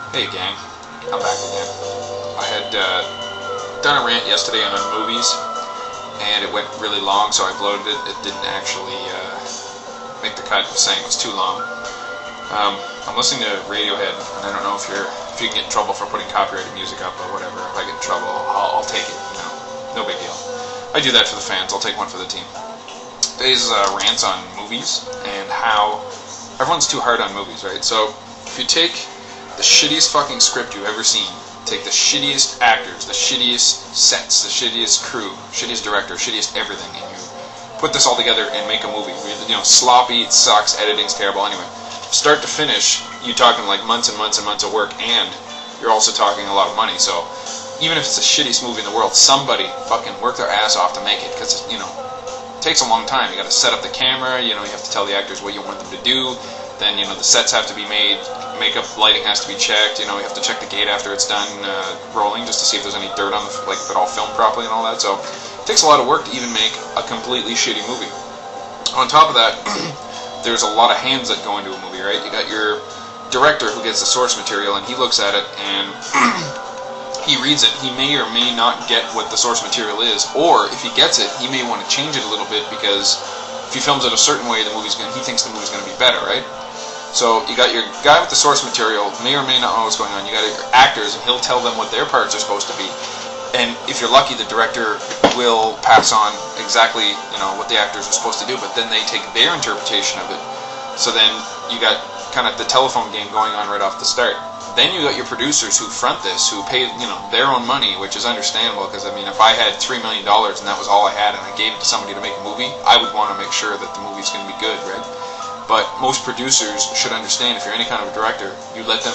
Hey gang, I'm back again. I had done a rant yesterday on movies, and it went really long, so I uploaded it. It didn't actually make the cut, saying it was too long. I'm listening to Radiohead, and I don't know if you can get in trouble for putting copyrighted music up, but whatever. If I get in trouble, I'll take it. No big deal. I do that for the fans. I'll take one for the team. Today's rants on movies and how everyone's too hard on movies, right? So if you take the shittiest fucking script you've ever seen, take the shittiest actors, the shittiest sets, the shittiest crew, shittiest director, shittiest everything, and you put this all together and make a movie. Sloppy, it sucks, editing's terrible. Anyway, start to finish, you're talking like months and months and months of work, and you're also talking a lot of money. So even if it's the shittiest movie in the world, somebody fucking worked their ass off to make it, because it takes a long time. You got to set up the camera. You have to tell the actors what you want them to do. Then the sets have to be made. Makeup, lighting has to be checked. You have to check the gate after it's done rolling, just to see if there's any dirt on the if it all filmed properly and all that. So it takes a lot of work to even make a completely shitty movie. On top of that, there's a lot of hands that go into a movie, right? You got your director who gets the source material and he looks at it and he reads it. He may or may not get what the source material is, or if he gets it, he may want to change it a little bit because if he films it a certain way, he thinks the movie's going to be better, right? So you got your guy with the source material, may or may not know what's going on. You got your actors, and he'll tell them what their parts are supposed to be. And if you're lucky, the director will pass on exactly what the actors are supposed to do, but then they take their interpretation of it. So then you got kind of the telephone game going on right off the start. Then you got your producers who front this, who pay their own money, which is understandable, because if I had $3 million and that was all I had and I gave it to somebody to make a movie, I would want to make sure that the movie's going to be good, right? But most producers should understand, if you're any kind of a director, you let them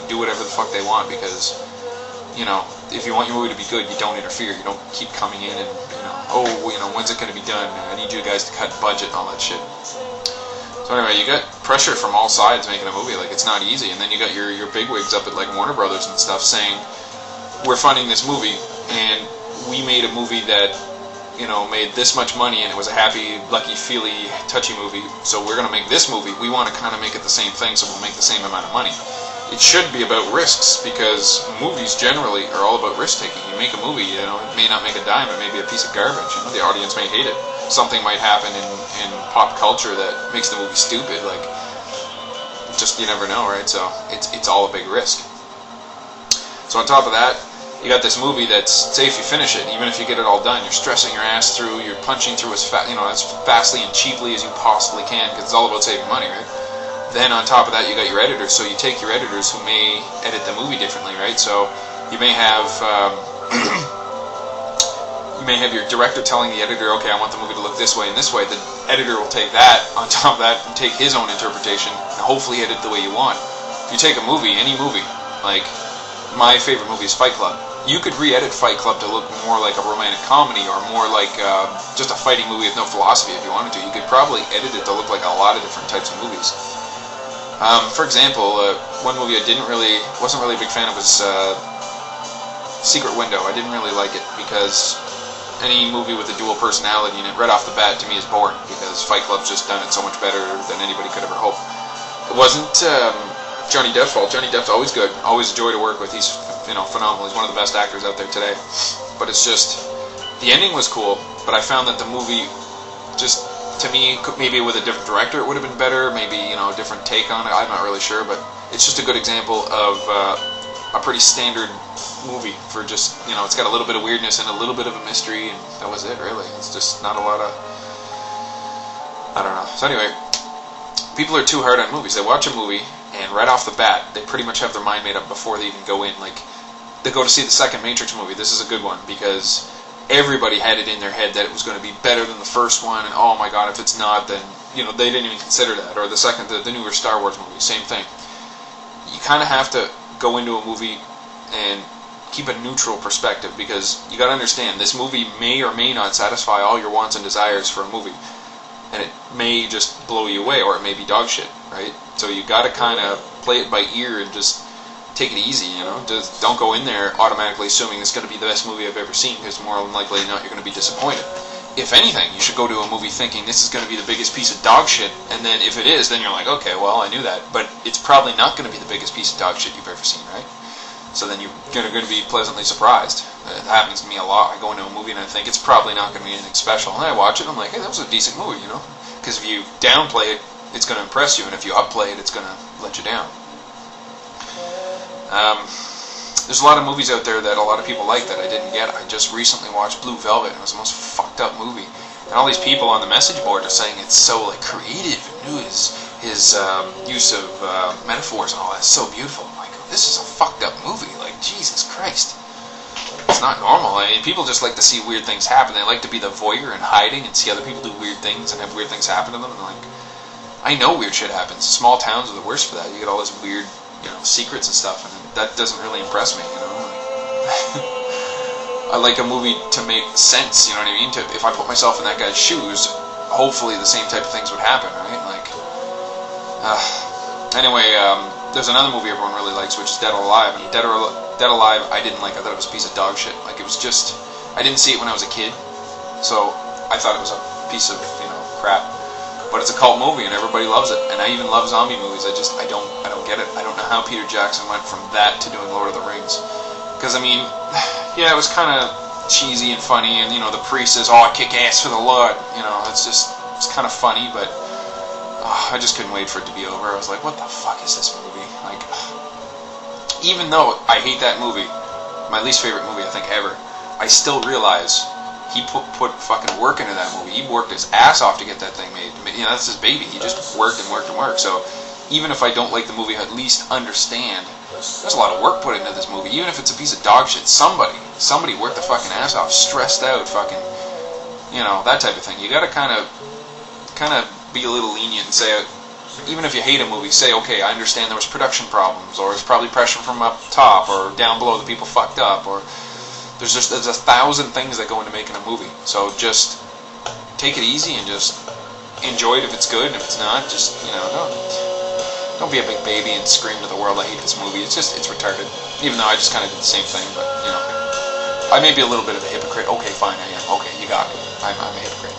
do whatever the fuck they want, because if you want your movie to be good, you don't interfere. You don't keep coming in and when's it going to be done? I need you guys to cut budget and all that shit. So anyway, you got pressure from all sides making a movie. Like, it's not easy. And then you got your bigwigs up at like Warner Brothers and stuff saying, we're funding this movie and we made a movie that made this much money and it was a happy, lucky, feely, touchy movie, so we're going to make this movie. We want to kind of make it the same thing, so we'll make the same amount of money. It should be about risks, because movies generally are all about risk-taking. You make a movie, it may not make a dime, it may be a piece of garbage. The audience may hate it. Something might happen in pop culture that makes the movie stupid, you never know, right? So it's all a big risk. So on top of that, you got this movie that's, say if you finish it, even if you get it all done, you're stressing your ass through, you're punching through as fastly and cheaply as you possibly can, because it's all about saving money, right? Then on top of that, you got your editors, so you take your editors who may edit the movie differently, right? So you may have your director telling the editor, okay, I want the movie to look this way and this way. The editor will take that, on top of that, and take his own interpretation, and hopefully edit the way you want. If you take a movie, any movie, like my favorite movie is Fight Club. You could re-edit Fight Club to look more like a romantic comedy or more like just a fighting movie with no philosophy if you wanted to. You could probably edit it to look like a lot of different types of movies. For example, one movie I wasn't really a big fan of was Secret Window. I didn't really like it because any movie with a dual personality in it right off the bat to me is boring, because Fight Club's just done it so much better than anybody could ever hope. It wasn't Johnny Depp's fault. Johnny Depp's always good, always a joy to work with. He's phenomenal. He's one of the best actors out there today. But it's just, the ending was cool, but I found that the movie, just to me, maybe with a different director it would have been better, maybe a different take on it. I'm not really sure, but it's just a good example of a pretty standard movie for just, it's got a little bit of weirdness and a little bit of a mystery, and that was it, really. It's just not a lot of, I don't know. So anyway, people are too hard on movies. They watch a movie, and right off the bat, they pretty much have their mind made up before they even go in. Like, they go to see the second Matrix movie. This is a good one, because everybody had it in their head that it was going to be better than the first one, and oh my god, if it's not, then, they didn't even consider that. Or the newer Star Wars movie, same thing. You kind of have to go into a movie and keep a neutral perspective, because you got to understand, this movie may or may not satisfy all your wants and desires for a movie, and it may just blow you away, or it may be dog shit, right? So you got to kind of play it by ear and just take it easy, Just don't go in there automatically assuming it's going to be the best movie I've ever seen, because more than likely not, you're going to be disappointed. if anything, you should go to a movie thinking this is going to be the biggest piece of dog shit, and then if it is, then you're like, okay, well, I knew that, but it's probably not going to be the biggest piece of dog shit you've ever seen, right? So then you're going to be pleasantly surprised. It happens to me a lot. I go into a movie and I think it's probably not going to be anything special, and I watch it and I'm like, hey, that was a decent movie, you know? Because if you downplay it, it's going to impress you, and if you upplay it, it's going to let you down. There's a lot of movies out there that a lot of people like that I didn't get. I just recently watched Blue Velvet, and it was the most fucked up movie. And all these people on the message board are saying it's so like creative and new. His use of metaphors and all that's so beautiful. I'm like, this is a fucked up movie. Like, Jesus Christ. It's not normal. I mean, people just like to see weird things happen. They like to be the voyeur and hiding and see other people do weird things and have weird things happen to them. And like, I know weird shit happens. Small towns are the worst for that. You get all this weird, secrets and stuff, and that doesn't really impress me, I like a movie to make sense, you know what I mean? If I put myself in that guy's shoes, hopefully the same type of things would happen, right? Anyway, there's another movie everyone really likes, which is Dead or Alive. And Dead Alive, I didn't like. I thought it was a piece of dog shit. Like, it was just, I didn't see it when I was a kid, so I thought it was a piece of, crap. But it's a cult movie and everybody loves it, and I even love zombie movies. I don't get it. I don't know how Peter Jackson went from that to doing Lord of the Rings. Because, I mean, yeah, it was kind of cheesy and funny, and, the priest says, oh, I kick ass for the Lord. It's kind of funny, but I just couldn't wait for it to be over. I was like, what the fuck is this movie? Like, even though I hate that movie, my least favorite movie I think ever, I still realize he put fucking work into that movie. He worked his ass off to get that thing made. That's his baby. He just worked and worked and worked. So even if I don't like the movie, I at least understand there's a lot of work put into this movie. Even if it's a piece of dog shit, somebody worked the fucking ass off, stressed out, fucking, that type of thing. You gotta kind of be a little lenient and say, even if you hate a movie, say, okay, I understand there was production problems, or it's probably pressure from up top, or down below the people fucked up, or there's 1,000 things that go into making a movie. So just take it easy and just enjoy it if it's good, and if it's not, just, don't be a big baby and scream to the world, I hate this movie. It's retarded. Even though I just kind of did the same thing, but, I may be a little bit of a hypocrite. Okay, fine, I am. Okay, you got me. I'm a hypocrite.